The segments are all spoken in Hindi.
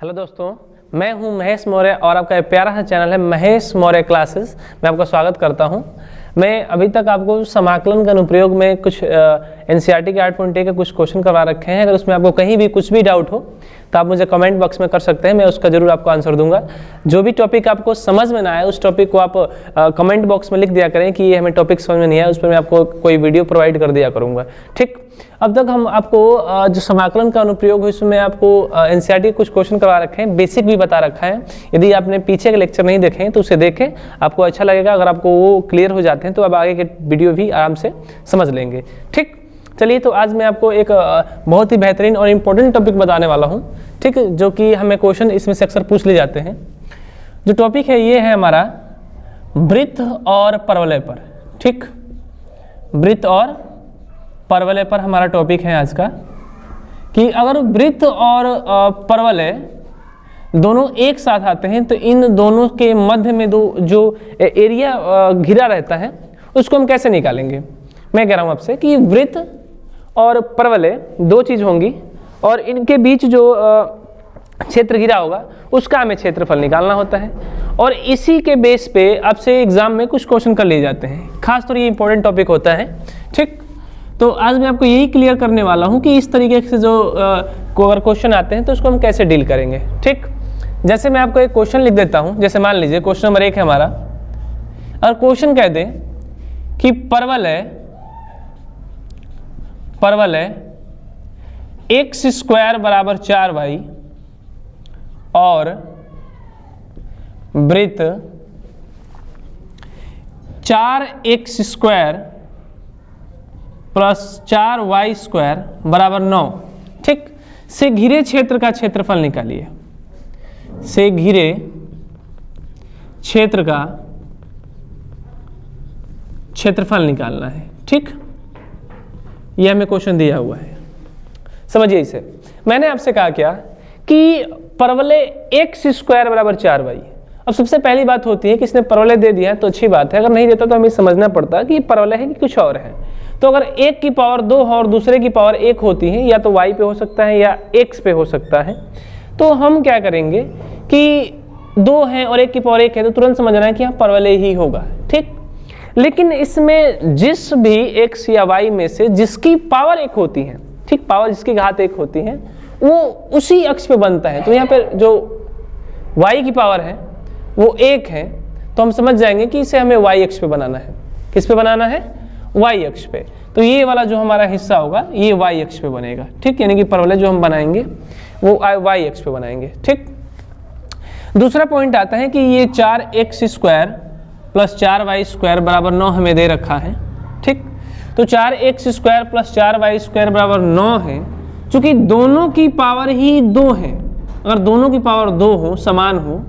हेलो दोस्तों, मैं हूं महेश मौर्य और आपका एक प्यारा सा चैनल है महेश मौर्य क्लासेस में आपका स्वागत करता हूं। मैं अभी तक आपको समाकलन का अनुप्रयोग में कुछ एनसीईआरटी के 8.1 के कुछ क्वेश्चन करवा रखे हैं। अगर उसमें आपको कहीं भी कुछ भी डाउट हो तो आप मुझे कमेंट बॉक्स में कर सकते हैं, मैं उसका जरूर आपको आंसर दूंगा। जो भी टॉपिक आपको समझ में ना आए उस टॉपिक को आप कमेंट बॉक्स में लिख दिया करें कि ये हमें टॉपिक समझ में नहीं आया, उस पर मैं आपको कोई वीडियो प्रोवाइड कर दिया करूँगा। ठीक, अब तक हम आपको जो समाकलन का अनुप्रयोग है उसमें आपको एनसीईआरटी कुछ क्वेश्चन करवा रखे हैं, बेसिक भी बता रखा है। यदि आपने पीछे के लेक्चर नहीं देखे हैं तो उसे देखें, आपको अच्छा लगेगा। अगर आपको वो क्लियर हो जाते हैं तो आप आगे के वीडियो भी आराम से समझ लेंगे। ठीक, चलिए तो आज मैं आपको एक बहुत ही बेहतरीन और इम्पोर्टेंट टॉपिक बताने वाला हूँ, ठीक, जो कि हमें क्वेश्चन इसमें से अक्सर पूछ ले जाते हैं। जो टॉपिक है ये है हमारा वृत्त और परवलय पर। ठीक, वृत्त और परवलय पर हमारा टॉपिक है आज का, कि अगर वृत्त और परवलय दोनों एक साथ आते हैं तो इन दोनों के मध्य में जो एरिया घिरा रहता है उसको हम कैसे निकालेंगे। मैं कह रहा हूँ आपसे कि वृत्त और परवलय दो चीज़ होंगी और इनके बीच जो क्षेत्र घिरा होगा उसका हमें क्षेत्रफल निकालना होता है, और इसी के बेस पे आपसे एग्जाम में कुछ क्वेश्चन कर लिए जाते हैं। खासतौर ये इंपॉर्टेंट टॉपिक होता है। ठीक, तो आज मैं आपको यही क्लियर करने वाला हूँ कि इस तरीके से जो अगर क्वेश्चन आते हैं तो उसको हम कैसे डील करेंगे। ठीक, जैसे मैं आपको एक क्वेश्चन लिख देता हूँ, जैसे मान लीजिए क्वेश्चन नंबर 1 है हमारा, और क्वेश्चन कह दें कि परवलय x स्क्वायर बराबर 4y और वृत्त 4x square plus 4y square बराबर 9, ठीक, से घिरे क्षेत्र का क्षेत्रफल निकालिए। से घिरे क्षेत्र का क्षेत्रफल निकालना है। ठीक, यह हमें क्वेश्चन दिया हुआ है, समझिए इसे। मैंने आपसे कहा क्या कि परवलय x स्क्वायर बराबर 4y। अब सबसे पहली बात होती है कि इसने परवलय दे दिया है तो अच्छी बात है, अगर नहीं देता तो हमें समझना पड़ता कि ये परवलय है कि कुछ और है। तो अगर एक की पावर 2 और दूसरे की पावर 1 होती है, या तो y पे हो सकता है या x पे हो सकता है, तो हम क्या करेंगे कि 2 है और 1 की पावर 1 है तो तुरंत समझना है कि यहाँ परवलय ही होगा। ठीक, लेकिन इसमें जिस भी x या y में से जिसकी पावर 1 होती है, ठीक, पावर जिसकी घात 1 होती है, वो उसी अक्ष पे बनता है। तो यहाँ पे जो y की पावर है वो 1 है, तो हम समझ जाएंगे कि इसे हमें y अक्ष पे बनाना है। किस पे बनाना है? y अक्ष पे। तो ये वाला जो हमारा हिस्सा होगा ये y अक्ष पे बनेगा। ठीक, यानी कि परवलय जो हम बनाएंगे वो y अक्ष पे बनाएंगे। ठीक, दूसरा पॉइंट आता है कि ये 4x square plus 4y square बराबर 9 हमें दे रखा है। ठीक, तो 4x square plus 4y square बराबर 9 है। चूंकि दोनों की पावर ही 2 है, अगर दोनों की पावर 2 हो, समान हो,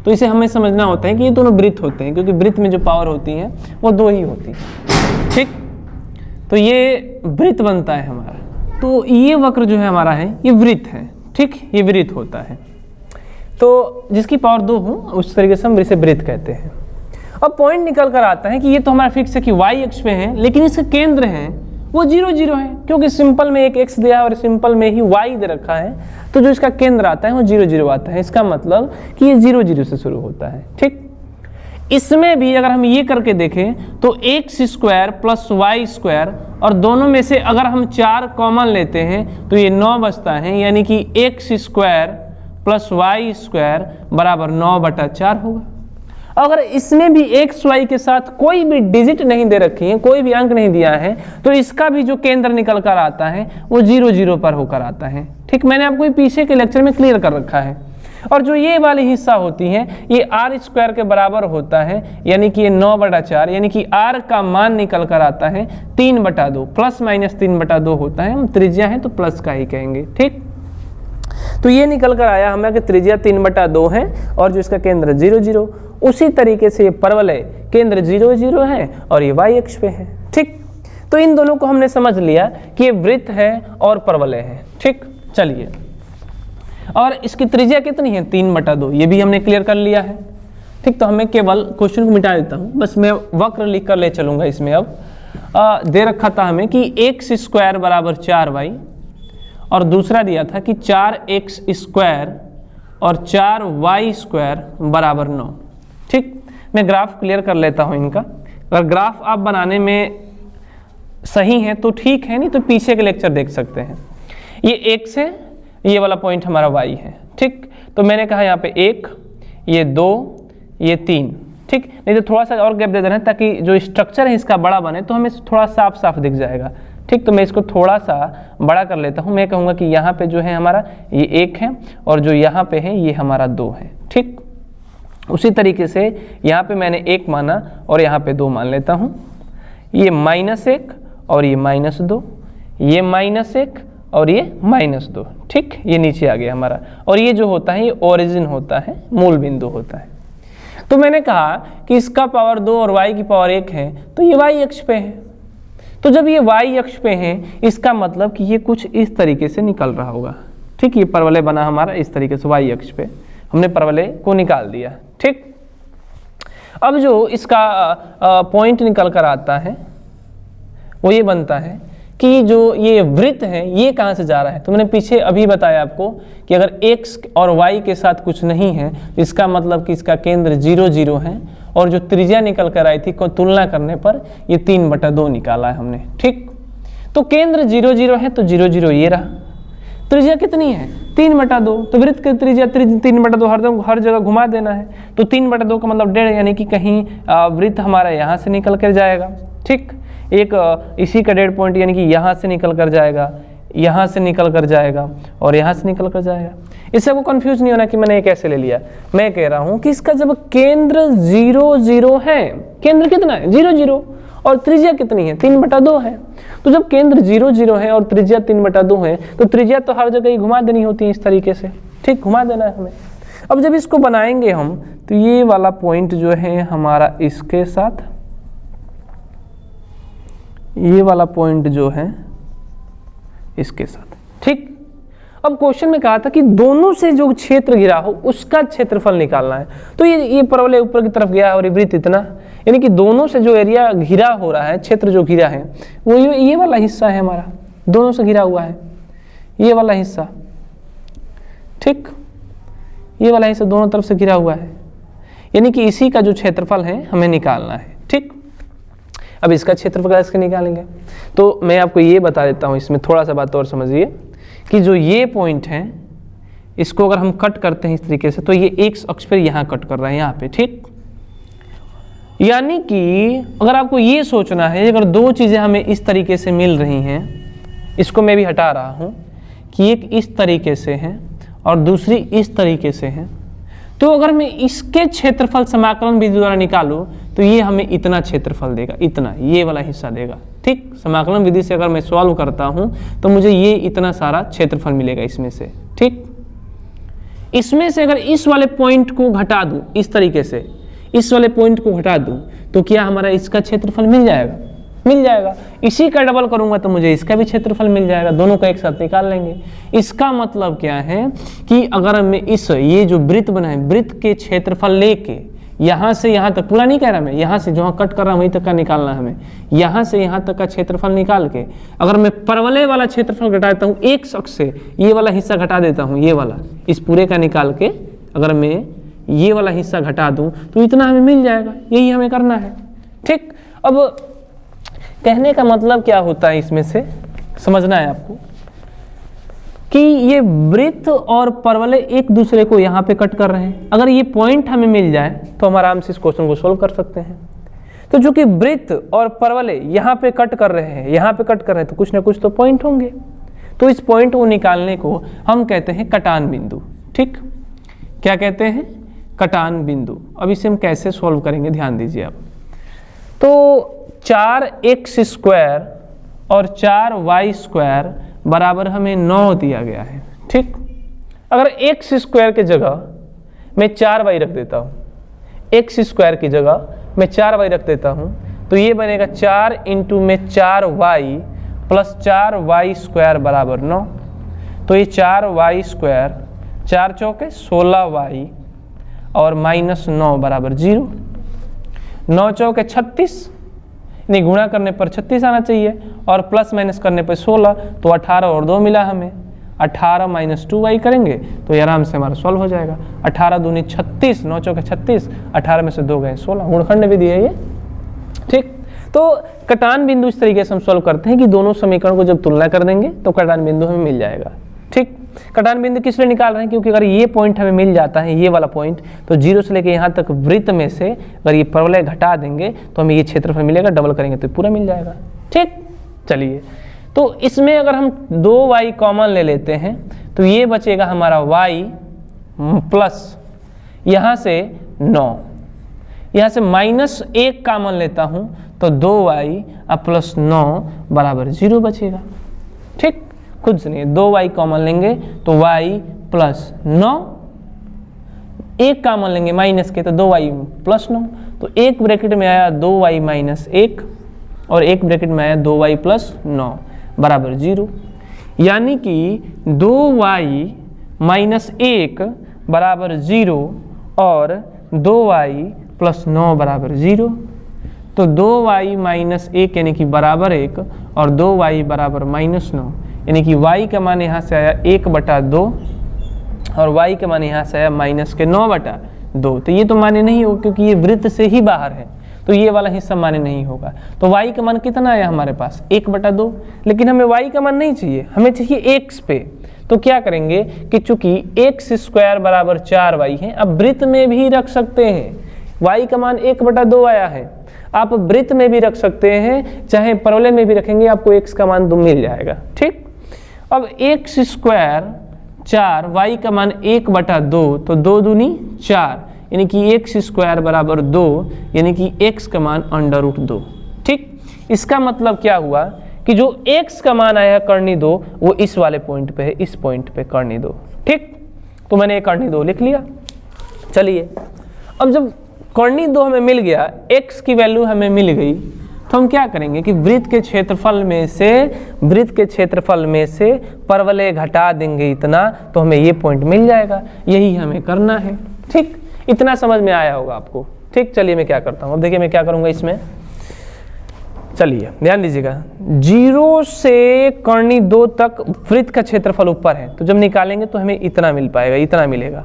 तो इसे हमें समझना होता है कि ये दोनों वृत्त होते हैं, क्योंकि वृत्त में जो पावर होती है वो 2 ही होती है। ठीक, तो ये वृत्त बनता है हमारा। तो ये वक्र जो है हमारा है ये वृत्त है। ठीक, ये वृत्त होता है। तो जिसकी पावर 2 हो उस तरीके से हम इसे वृत्त कहते हैं। अब पॉइंट निकल कर आता है कि ये तो हमारा फिक्स है कि y अक्ष पे है, लेकिन इसका केंद्र है वो 0 0 है, क्योंकि सिंपल में एक x दिया है और सिंपल में ही y दे रखा है, तो जो इसका केंद्र आता है वो 0 0 आता है। इसका मतलब कि ये 0 0 से शुरू होता है। ठीक, इसमें भी अगर हम ये करके देखें तो x square plus y square, और दोनों में से अगर हम 4 कॉमन लेते हैं तो ये 9 बचता है, यानी कि x square plus y square बराबर 9/4 होगा। अगर इसमें भी x y के साथ कोई भी डिजिट नहीं दे रखी है, कोई भी अंक नहीं दिया है, तो इसका भी जो केंद्र निकल कर आता है वो 0 0 पर होकर आता है। ठीक, मैंने आपको पीछे के लेक्चर में क्लियर कर रखा है। और जो ये वाली हिस्सा होती है ये r स्क्वायर के बराबर होता है, यानी कि ये 9/4, यानी कि r का मान निकल कर आता है 3/2, प्लस माइनस 3/2 होता है। हम त्रिज्या है तो प्लस का ही कहेंगे। ठीक, तो ये निकल कर आया हमें कि त्रिज्या 3/2 है और जो इसका केंद्र 0 0। उसी तरीके से ये परवलय केंद्र 0 0 है और ये y अक्ष पे है। ठीक, तो इन दोनों को हमने समझ लिया कि ये वृत्त है और परवलय है। ठीक, चलिए, और इसकी त्रिज्या कितनी है? 3/2, ये भी हमने क्लियर कर लिया है। ठीक, तो हमें केवल क्वेश्चन को मिटा देता हूँ, बस मैं वक्र लिख कर ले चलूंगा इसमें। अब दे रखा था हमें कि x स्क्वायर बराबर 4y और दूसरा दिया था कि 4x स्क्वायर और 4y² बराबर 9। ठीक, मैं ग्राफ क्लियर कर लेता हूँ इनका। अगर ग्राफ आप बनाने में सही है तो ठीक है, नहीं तो पीछे के लेक्चर देख सकते हैं। ये x है, ये वाला पॉइंट हमारा y है। ठीक, तो मैंने कहा यहाँ पे 1, ये 2, ये 3। ठीक, नहीं तो थोड़ा सा और गैप दे देना है ताकि जो स्ट्रक्चर है इसका बड़ा बने, तो हमें थोड़ा साफ साफ दिख जाएगा। ठीक, तो मैं इसको थोड़ा सा बड़ा कर लेता हूँ। मैं कहूँगा कि यहाँ पे जो है हमारा ये 1 है और जो यहाँ पे है ये हमारा 2 है। ठीक, उसी तरीके से यहाँ पे मैंने 1 माना और यहाँ पे 2 मान लेता हूँ। ये -1 और ये -2, ये -1 और ये -2। ठीक, ये नीचे आ गया हमारा, और ये जो होता है ये ओरिजिन होता है, मूल बिंदु होता है। तो मैंने कहा कि इसका पावर 2 और y की पावर 1 है, तो ये y अक्ष पे है। तो जब ये y अक्ष पे है, इसका मतलब कि ये कुछ इस तरीके से निकल रहा होगा। ठीक, ये परवलय बना हमारा इस तरीके से y अक्ष पे, हमने परवलय को निकाल दिया। ठीक, अब जो इसका पॉइंट निकल कर आता है वो ये बनता है कि जो ये वृत्त है ये कहाँ से जा रहा है। तो मैंने पीछे अभी बताया आपको कि अगर x और y के साथ कुछ नहीं है तो इसका मतलब कि इसका केंद्र 0 0 है, और जो त्रिज्या निकल कर आई थी को तुलना करने पर ये 3/2 निकाला है हमने। ठीक, तो केंद्र 0 0 है तो 0 0 ये रहा। त्रिज्या कितनी है 3/2, तो वृत्त की त्रिज्या 3/2 हर जगह घुमा देना है। तो 3/2 का मतलब 1.5, यानी कि कहीं वृत्त हमारा यहाँ से निकल कर जाएगा। ठीक, एक इसी का 1.5 पॉइंट यानी कि यहाँ से निकल कर जाएगा, यहाँ से निकल कर जाएगा और यहाँ से निकल कर जाएगा। इससे आपको कंफ्यूज नहीं होना कि मैंने ये कैसे ले लिया। मैं कह रहा हूँ कि इसका जब केंद्र 0 0 है, केंद्र कितना है 0 0 और त्रिज्या कितनी है 3/2 है, तो जब केंद्र 0 0 है और त्रिज्या 3/2 है तो त्रिज्या तो हर जगह ही घुमा देनी होती है इस तरीके से। ठीक, घुमा देना है हमें। अब जब इसको बनाएंगे हम तो ये वाला पॉइंट जो है हमारा इसके साथ, ये वाला पॉइंट जो है इसके साथ। ठीक, अब क्वेश्चन में कहा था कि दोनों से जो क्षेत्र घिरा हो उसका क्षेत्रफल निकालना है। तो ये परवलय ऊपर की तरफ गया है और ये वृत्त इतना, यानी कि दोनों से जो एरिया घिरा हो रहा है, क्षेत्र जो घिरा है वो ये वाला हिस्सा है हमारा, दोनों से घिरा हुआ है ये वाला हिस्सा। ठीक, ये वाला हिस्सा दोनों तरफ से घिरा हुआ है, यानी कि इसी का जो क्षेत्रफल है हमें निकालना है। ठीक, अब इसका क्षेत्रफल कैसे निकालेंगे, तो मैं आपको ये बता देता हूँ। इसमें थोड़ा सा बात और समझिए कि जो ये पॉइंट है इसको अगर हम कट करते हैं इस तरीके से, तो ये x अक्ष पर यहाँ कट कर रहा है यहाँ पे। ठीक, यानी कि अगर आपको ये सोचना है अगर दो चीज़ें हमें इस तरीके से मिल रही हैं, इसको मैं भी हटा रहा हूँ कि एक इस तरीके से है और दूसरी इस तरीके से है, तो अगर मैं इसके क्षेत्रफल समाकलन विधि द्वारा निकालूं तो ये हमें इतना क्षेत्रफल देगा, इतना ये वाला हिस्सा देगा। ठीक, समाकलन विधि से अगर मैं सॉल्व करता हूं तो मुझे ये इतना सारा क्षेत्रफल मिलेगा इसमें से। ठीक, इसमें से अगर इस वाले पॉइंट को घटा दूं, इस तरीके से इस वाले पॉइंट को घटा दूं तो क्या हमारा इसका क्षेत्रफल मिल जाएगा, मिल जाएगा। इसी का डबल करूंगा तो मुझे इसका भी क्षेत्रफल मिल जाएगा, दोनों को एक साथ निकाल लेंगे। इसका मतलब क्या है कि अगर मैं ये जो वृत्त बना है, वृत्त के क्षेत्रफल लेके यहाँ से यहाँ तक, पूरा नहीं कह रहा मैं, यहाँ से जहाँ कट कर रहा हूँ वहीं तक का निकालना है हमें, यहाँ से यहाँ तक का क्षेत्रफल निकाल के अगर मैं परवलय वाला क्षेत्रफल घटाता हूँ एक अक्ष से, ये वाला हिस्सा घटा देता हूँ, ये वाला इस पूरे का निकाल के अगर मैं ये वाला हिस्सा घटा दूँ तो इतना हमें मिल जाएगा, यही हमें करना है। ठीक, अब कहने का मतलब क्या होता है, इसमें से समझना है आपको कि ये वृत्त और परवलय एक दूसरे को यहाँ पे कट कर रहे हैं। अगर ये पॉइंट हमें मिल जाए तो हम आराम से इस क्वेश्चन को सोल्व कर सकते हैं। तो जो कि वृत्त और परवलय यहाँ पे कट कर रहे हैं, यहाँ पे कट कर रहे हैं, तो कुछ ना कुछ तो पॉइंट होंगे। तो इस पॉइंट को निकालने को हम कहते हैं कटान बिंदु। ठीक, क्या कहते हैं, कटान बिंदु। अब इसे हम कैसे सोल्व करेंगे ध्यान दीजिए आप। तो 4x² और 4y² बराबर हमें 9 दिया गया है। ठीक, अगर x² की जगह मैं 4y रख देता हूँ, x² की जगह मैं 4y रख देता हूँ तो ये बनेगा 4 × में 4y प्लस 4y² बराबर 9। तो ये 4y², 4 चौके 16y और -9 बराबर 0। 9 चौके 36, नहीं गुणा करने पर 36 आना चाहिए और प्लस माइनस करने पर 16, तो 18 और 2 मिला हमें, 18 माइनस 2y करेंगे तो ये आराम से हमारा सॉल्व हो जाएगा। 18 दूनी 36, 9 चौके 36, 18 में से 2 गए 16, गुणखंड विधि है ये। ठीक, तो कटान बिंदु इस तरीके से हम सॉल्व करते हैं कि दोनों समीकरण को जब तुलना कर देंगे तो कटान बिंदु हमें मिल जाएगा। ठीक, कटान बिंदु किस लिए निकाल रहे हैं, क्योंकि अगर ये पॉइंट हमें मिल जाता है, ये वाला पॉइंट, तो 0 से लेकर यहाँ तक वृत्त में से अगर ये परवलय घटा देंगे तो हमें ये क्षेत्रफल मिलेगा, डबल करेंगे तो पूरा मिल जाएगा। ठीक, चलिए, तो इसमें अगर हम 2y कॉमन ले लेते हैं तो ये बचेगा हमारा y प्लस यहाँ से 9, यहाँ से -1 कॉमन लेता हूँ तो 2y प्लस 9 बराबर 0 बचेगा। ठीक, खुद सुनिए, 2y कॉमन लेंगे तो y प्लस 9, 1 कॉमन लेंगे माइनस के तो 2y प्लस 9, तो एक ब्रैकेट में आया 2y माइनस 1 और एक ब्रैकेट में आया 2y प्लस 9 बराबर 0, यानी कि 2y माइनस 1 बराबर 0 और 2y प्लस 9 बराबर 0, तो 2y माइनस 1 यानी कि बराबर 1 और 2y बराबर माइनस 9, यानी कि y का मान यहाँ से आया 1/2 और y का मान यहाँ से आया -9/2। तो ये तो मान्य नहीं होगा क्योंकि ये वृत्त से ही बाहर है, तो ये वाला हिस्सा मान्य नहीं होगा। तो y का मान कितना आया हमारे पास 1/2, लेकिन हमें y का मान नहीं चाहिए, हमें चाहिए x पे। तो क्या करेंगे कि चूंकि x² बराबर 4y है, अब वृत्त में भी रख सकते हैं, y का मान 1/2 आया है, आप वृत्त में भी रख सकते हैं, चाहे परवलय में भी रखेंगे आपको x का मान 2 मिल जाएगा। ठीक, अब x² 4, y का मान 1/2, तो 2 दूनी 4, यानी कि x² बराबर 2, यानी कि x का मान √2। ठीक, इसका मतलब क्या हुआ कि जो x का मान आया कर्णी 2 वो इस वाले पॉइंट पे है, इस पॉइंट पे कर्णी 2। ठीक, तो मैंने कर्णी 2 लिख लिया। चलिए, अब जब कर्णी 2 हमें मिल गया, x की वैल्यू हमें मिल गई, तो हम क्या करेंगे कि वृत्त के क्षेत्रफल में से परवलय घटा देंगे इतना, तो हमें ये पॉइंट मिल जाएगा, यही हमें करना है। ठीक, इतना समझ में आया होगा आपको। ठीक, चलिए मैं क्या करता हूँ, अब देखिए मैं क्या करूँगा इसमें। चलिए ध्यान दीजिएगा, 0 से कर्णी 2 तक वृत्त का क्षेत्रफल ऊपर है, तो जब निकालेंगे तो हमें इतना मिल पाएगा, इतना मिलेगा,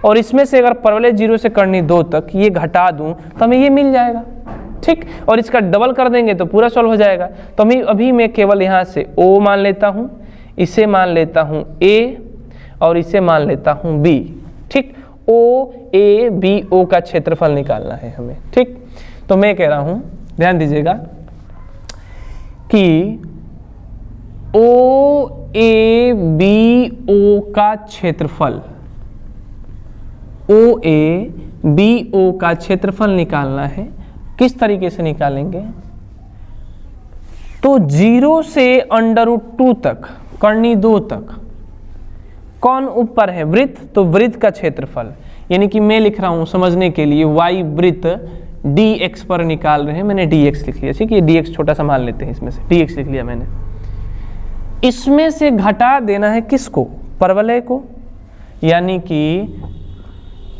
और इसमें से अगर परवलय 0 से कर्णी 2 तक ये घटा दूं तो हमें ये मिल जाएगा। ठीक, और इसका डबल कर देंगे तो पूरा सॉल्व हो जाएगा। तो अभी मैं केवल यहाँ से O मान लेता हूँ, इसे मान लेता हूँ A और इसे मान लेता हूँ B। ठीक, OABO का क्षेत्रफल निकालना है हमें। ठीक, तो मैं कह रहा हूँ, ध्यान दीजिएगा कि OABO का क्षेत्रफल, OABO का क्षेत्रफल निकालना है। किस तरीके से निकालेंगे, तो 0 से √2 तक, कर्णी 2 तक कौन ऊपर है, वृत्त, तो वृत्त का क्षेत्रफल, यानी कि मैं लिख रहा हूं समझने के लिए y वृत्त dx पर निकाल रहे हैं, मैंने dx लिख लिया। ठीक है, dx छोटा सा मान लेते हैं, इसमें से dx लिख लिया मैंने। इसमें से घटा देना है किसको, परवलय को, यानी कि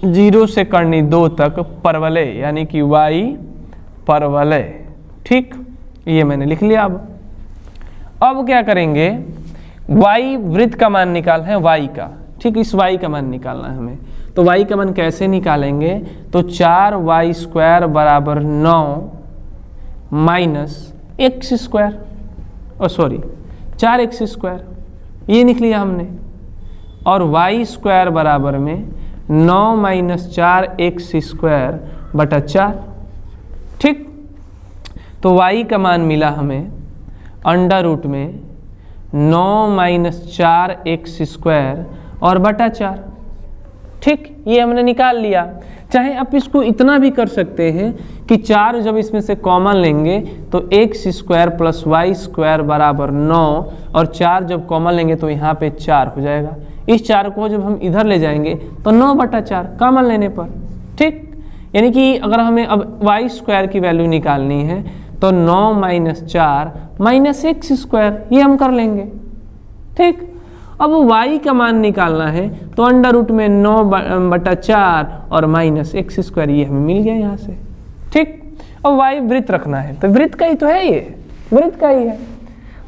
0 से कर्णी 2 तक परवलय, यानी कि y परवलय। ठीक, ये मैंने लिख लिया। अब क्या करेंगे, y वृत्त का मान निकालना है y का। ठीक, इस y का मान निकालना है हमें, तो y का मान कैसे निकालेंगे, तो 4y² बराबर 9 माइनस x², 4x², ये निकल लिया हमने, और y² बराबर में 9 माइनस 4x² बटा 4। ठीक, तो y का मान मिला हमें √ में 9 माइनस 4x² और बटा 4। ठीक, ये हमने निकाल लिया। चाहे आप इसको इतना भी कर सकते हैं कि 4 जब इसमें से कॉमन लेंगे तो x² प्लस y² बराबर 9, और 4 जब कॉमन लेंगे तो यहाँ पे 4 हो जाएगा। इस 4 को जब हम इधर ले जाएंगे तो 9/4 कॉमन लेने पर। ठीक, यानी कि अगर हमें अब y² की वैल्यू निकालनी है तो 9 माइनस 4 माइनस x², ये हम कर लेंगे। ठीक, अब y का मान निकालना है तो √ में 9/4 और माइनस x², ये हमें मिल गया यहाँ से। ठीक, अब y वृत्त रखना है, तो वृत्त का ही तो है, ये वृत्त का ही है,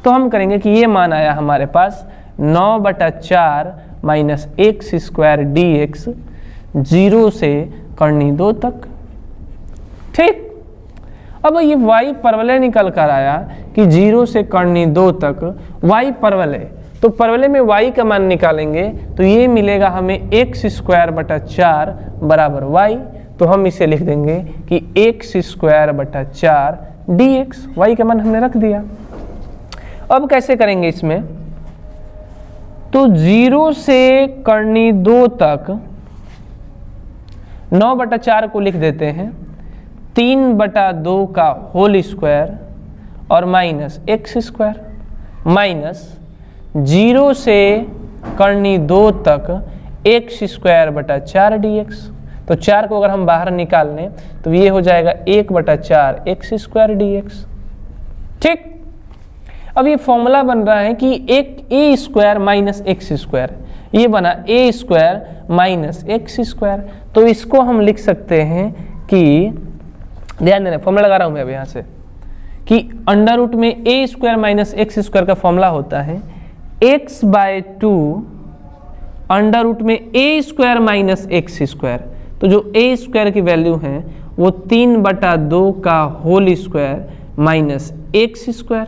तो हम करेंगे कि ये मान आया हमारे पास 9/4 minus x square D x, 0 से करनी 2 तक। ठीक, अब ये y परवलय निकल कर आया कि 0 से करनी 2 तक y परवलय, तो परवलय में y का मान निकालेंगे तो ये मिलेगा हमें x² बराबर y, तो हम इसे लिख देंगे कि x² dx, y का मान हमने रख दिया। अब कैसे करेंगे इसमें, तो 0 से करनी 2 तक 9/4 को लिख देते हैं 3/2 का होल स्क्वायर और माइनस x² माइनस 0 से करनी 2 तक x² dx, तो 4 को अगर हम बाहर निकाल लें तो ये हो जाएगा 1/4 x² dx। ठीक, अब ये फॉर्मूला बन रहा है कि एक a² माइनस x², ये बना a² माइनस x², तो इसको हम लिख सकते हैं कि, ध्यान देना फॉर्मूला लगा रहा हूं मैं अब यहां से, कि अंडर रूट में a² माइनस x² का फॉर्मूला होता है x/2 अंडर रूट में a² माइनस x², तो जो a² की वैल्यू है वो 3/2 का whole square minus x²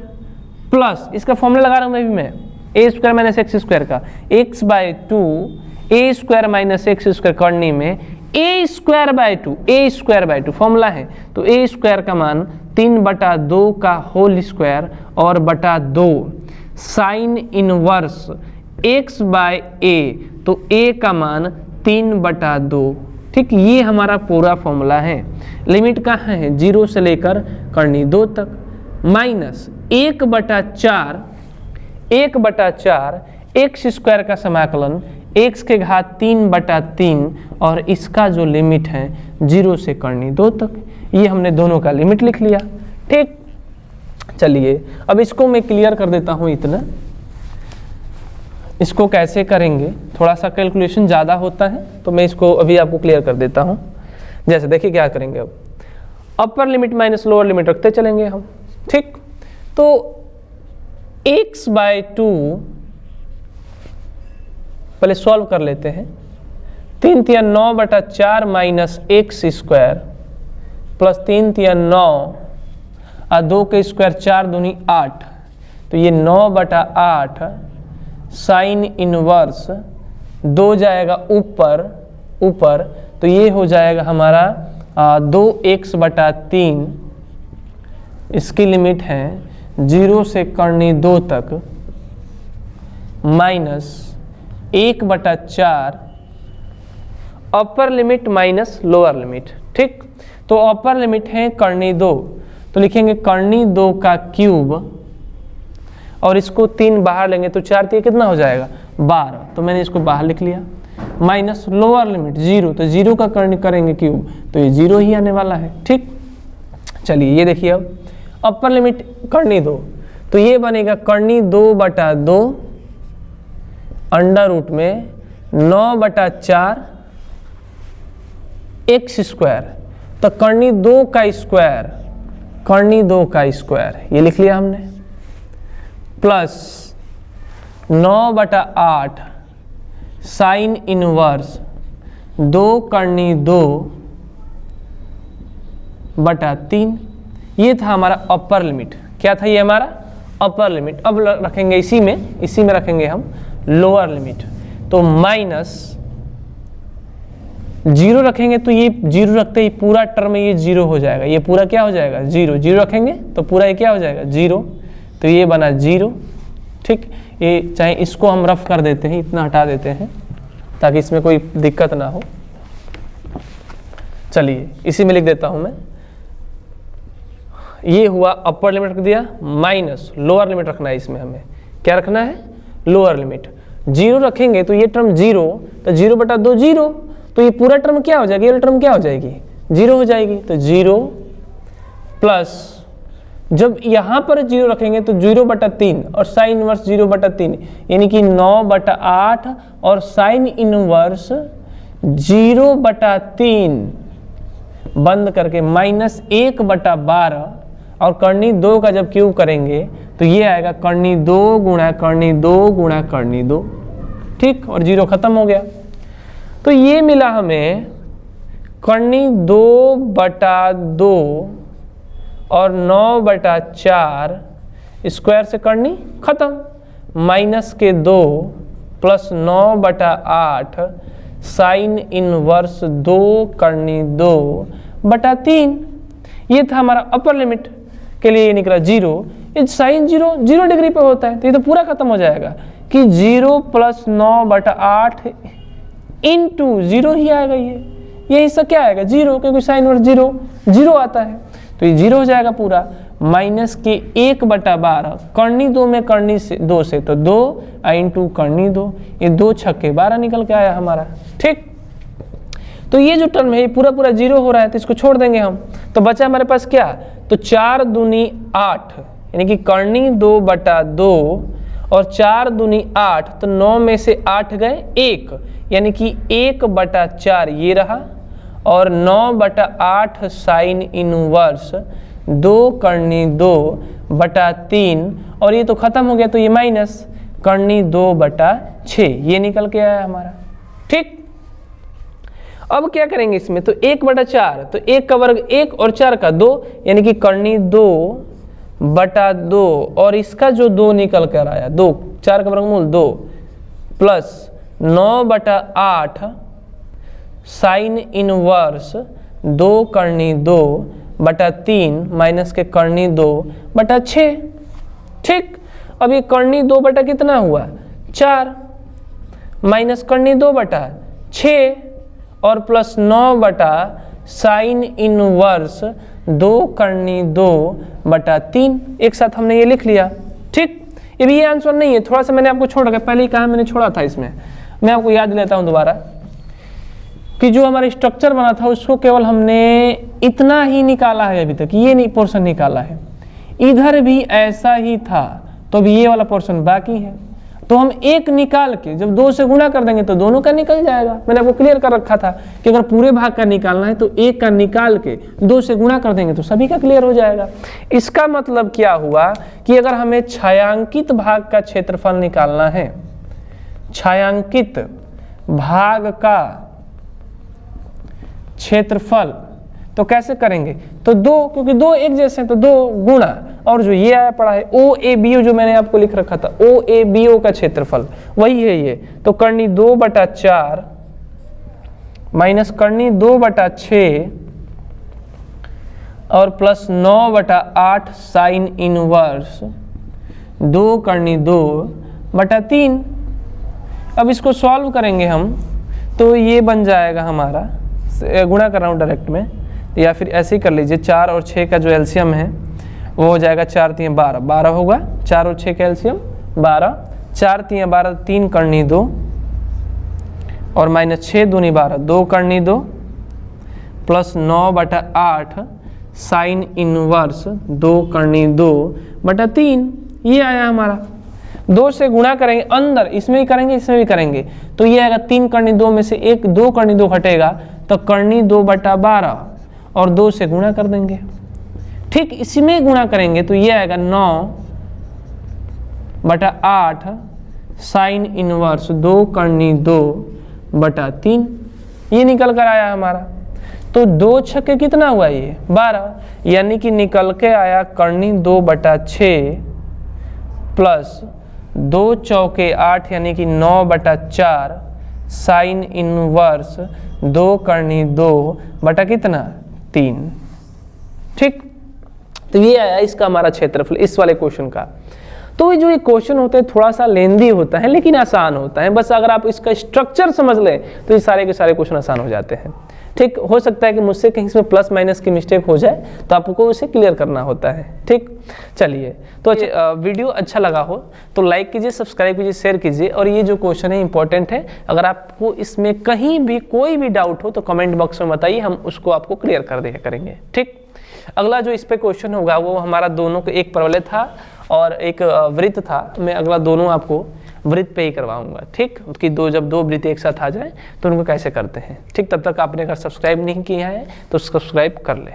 plus, इसका फॉर्मूला लगा रहा हूं मैं a² माइनस x² का, x/2 a² माइनस x² करने में a² फॉर्मूला है, तो a² का मान 3/2 का होल स्क्वायर और बटा 2 साइन इनवर्स x/a, तो a का मान 3/2। ठीक, ये हमारा पूरा फॉर्मूला है। लिमिट कहाँ है, 0 से लेकर करनी 2 तक, माइनस 1/4 x² का समाकलन x के घात 3/3 और इसका जो लिमिट है 0 से करनी 2 तक, ये हमने दोनों का लिमिट लिख लिया। ठीक, चलिए अब इसको मैं क्लियर कर देता हूं। इतना इसको कैसे करेंगे, थोड़ा सा कैलकुलेशन ज़्यादा होता है तो मैं इसको अभी आपको क्लियर कर देता हूं। जैसे देखिए क्या करेंगे, अब upper limit minus lower limit रखते चलेंगे हम। ठीक, तो x/2 पहले सॉल्व कर लेते हैं। 3 × 9/4 माइनस x² प्लस 3 × 9 और 2 के स्क्वायर 4 दूनी 8, तो ये 9/8 साइन इनवर्स 2 जाएगा ऊपर, तो ये हो जाएगा हमारा 2x/3, इसकी लिमिट है 0 से करनी 2 तक, minus 1/4 upper limit minus lower limit. ठीक, तो अपर लिमिट है करनी 2, तो लिखेंगे करनी 2 का क्यूब और इसको 3 बाहर लेंगे तो 4 3 कितना हो जाएगा 12, तो मैंने इसको बाहर लिख लिया, माइनस लोअर लिमिट 0, तो 0 का करनी करेंगे क्यूब तो ये 0 ही आने वाला है। ठीक, चलिए ये देखिए अब अपर लिमिट करनी 2, तो ये बनेगा करनी 2/2 अंडर रूट में 9/4 x², तो करनी 2 का स्क्वायर ये लिख लिया हमने, प्लस 9/8 साइन इनवर्स 2 करनी 2/3, ये था हमारा अपर लिमिट। क्या था ये हमारा अपर लिमिट। अब रखेंगे इसी में रखेंगे हम लोअर लिमिट, तो माइनस 0 रखेंगे, तो ये 0 रखते ही पूरा टर्म ये 0 हो जाएगा, ये पूरा क्या हो जाएगा 0 रखेंगे तो पूरा ये क्या हो जाएगा 0, तो ये बना 0। ठीक, ये चाहे इसको हम रफ कर देते हैं, इतना हटा देते हैं ताकि इसमें कोई दिक्कत ना हो। चलिए इसी में लिख देता हूं मैं, ये हुआ अपर लिमिट रख दिया, माइनस लोअर लिमिट रखना है। इसमें हमें क्या रखना है, लोअर लिमिट। 0 रखेंगे तो ये टर्म 0, तो 0/2 0, तो ये पूरा टर्म क्या हो जाएगी, ये टर्म क्या हो जाएगी 0 हो जाएगी, तो 0 प्लस जब यहां पर 0 रखेंगे तो 0/3 और साइन इनवर्स 0/3, यानी कि 9/8 और साइन इनवर्स 0/3 बंद करके माइनस 1/12 और करनी 2 का जब क्यूब करेंगे तो ये आएगा कर्णी 2 गुणा कर्णी 2 गुणा कर्णी 2, ठीक, और 0 खत्म हो गया। तो ये मिला हमें कर्णी 2/2 और 9/4 स्क्वायर से कर्णी खत्म, माइनस के 2 प्लस 9/8 साइन इनवर्स 2 कर्णी 2/3। ये था हमारा अपर लिमिट के लिए, ये निकला 0। ये साइन 0 डिग्री पे होता है, तो ये तो पूरा खत्म हो जाएगा कि 0 प्लस 9/8 इंटू 0 ही आएगा। ये हिस्सा क्या आएगा 0, क्योंकि साइन इनवर्स 0 आता है, तो ये 0 हो जाएगा पूरा। माइनस के 1/12 कर्णी 2 में कर्णी से 2 से तो 2 इंटू कर्णी 2, ये 2 छक्के 12 निकल के आया हमारा, ठीक। तो ये जो टर्म है ये पूरा 0 हो रहा है, तो इसको छोड़ देंगे हम। तो बचा हमारे पास क्या, तो 4 दूनी 8, यानी कि कर्णी 2/2 और 4 दूनी 8, तो 9 में से 8 गए 1, यानी कि 1/4 ये रहा, और 9/8 साइन इनवर्स 2 कर्णी 2/3, और ये तो खत्म हो गया, तो ये माइनस कर्णी 2/6 ये निकल के आया हमारा, ठीक। अब क्या करेंगे इसमें, तो 1/4, तो 1 का वर्ग 1 और 4 का 2, यानी कि कर्णी 2/2, और इसका जो 2 निकल कर आया 2, 4 का वर्गमूल 2 plus 9/8 sine inverse 2 Karni 2/3 minus के कर्णी 2/6, ठीक। अब ये कर्णी 2 कितना हुआ 4 माइनस कर्णी 2/6 और प्लस 9 साइन इनवर्स 2 कर्णी 2/3, एक साथ हमने ये लिख लिया, ठीक। ये भी ये आंसर नहीं है, थोड़ा सा मैंने आपको छोड़ रखा, पहले ही कहा मैंने छोड़ा था इसमें, मैं आपको याद दिलाता हूं दोबारा कि जो हमारा स्ट्रक्चर बना था उसको केवल हमने इतना ही निकाला है अभी तक, ये नहीं पोर्शन निकाला है। इधर भी ऐसा ही था, तो अभी ये वाला पोर्शन बाकी है, तो हम एक निकाल के जब 2 से गुणा कर देंगे तो दोनों का निकल जाएगा। मैंने आपको क्लियर कर रखा था कि अगर पूरे भाग का निकालना है तो एक का निकाल के 2 से गुणा कर देंगे तो सभी का क्लियर हो जाएगा। इसका मतलब क्या हुआ कि अगर हमें छायांकित भाग का क्षेत्रफल निकालना है, छायांकित भाग का क्षेत्रफल, तो कैसे करेंगे, तो 2, क्योंकि 2 एक जैसे हैं तो 2 गुणा, और जो ये आया पड़ा है OABO जो मैंने आपको लिख रखा था, OABO का क्षेत्रफल वही है ये, तो कर्णी 2/4 माइनस कर्णी 2/6 और प्लस 9/8 साइन इनवर्स 2 कर्णी 2/3। अब इसको सॉल्व करेंगे हम, तो ये बन जाएगा हमारा, गुणा कर रहा हूँ डायरेक्ट में, या फिर ऐसे ही कर लीजिए, 4 और 6 का जो एलसीएम है वो हो जाएगा 4 3 12, 12 होगा, 4 और 6 का एलसीएम 12, 4 3 12, 3 कर्णी 2 और माइनस 6 दूनी 12, 2 Karni 2 plus 9/8 sine inverse 2 Karni 2/3, ये आया हमारा। 2 से गुणा करेंगे, अंदर इसमें भी करेंगे इसमें भी करेंगे, तो ये आएगा 3 कर्णी 2 में से 2 कर्णी 2 घटेगा, तो कर्णी 2/12 और 2 से गुणा कर देंगे, ठीक। इसी में गुणा करेंगे तो ये आएगा 9/8 साइन इनवर्स 2 कर्णी 2/3, ये निकल कर आया हमारा। तो 2 छक्के कितना हुआ ये 12, यानी कि निकल के आया कर्णी 2/6 प्लस 2 चौके 8 यानी कि 9/4 साइन इनवर्स 2 कर्णी 2/3, ठीक। तो ये आया इसका हमारा क्षेत्रफल इस वाले क्वेश्चन का। तो जो ये क्वेश्चन होते हैं थोड़ा सा लेंदी होता है लेकिन आसान होता है, बस अगर आप इसका स्ट्रक्चर समझ लें तो ये सारे के सारे क्वेश्चन आसान हो जाते हैं, ठीक। हो सकता है कि मुझसे कहीं इसमें प्लस माइनस की मिस्टेक हो जाए तो आपको उसे क्लियर करना होता है, ठीक। चलिए, तो वीडियो अच्छा लगा हो तो लाइक कीजिए, सब्सक्राइब कीजिए, शेयर कीजिए, और ये जो क्वेश्चन है इंपॉर्टेंट है, अगर आपको इसमें कहीं भी कोई भी डाउट हो तो कमेंट बॉक्स में बताइए, हम उसको आपको क्लियर कर दिया करेंगे, ठीक। अगला जो इस पे क्वेश्चन होगा वो हमारा दोनों को, एक परवलय था और एक वृत्त था, तो मैं अगला दोनों आपको वृत्त पे ही करवाऊंगा, ठीक। कि जब दो वृत्त एक साथ आ जाए तो उनको कैसे करते हैं, ठीक। तब तक आपने अगर सब्सक्राइब नहीं किया है तो सब्सक्राइब कर ले।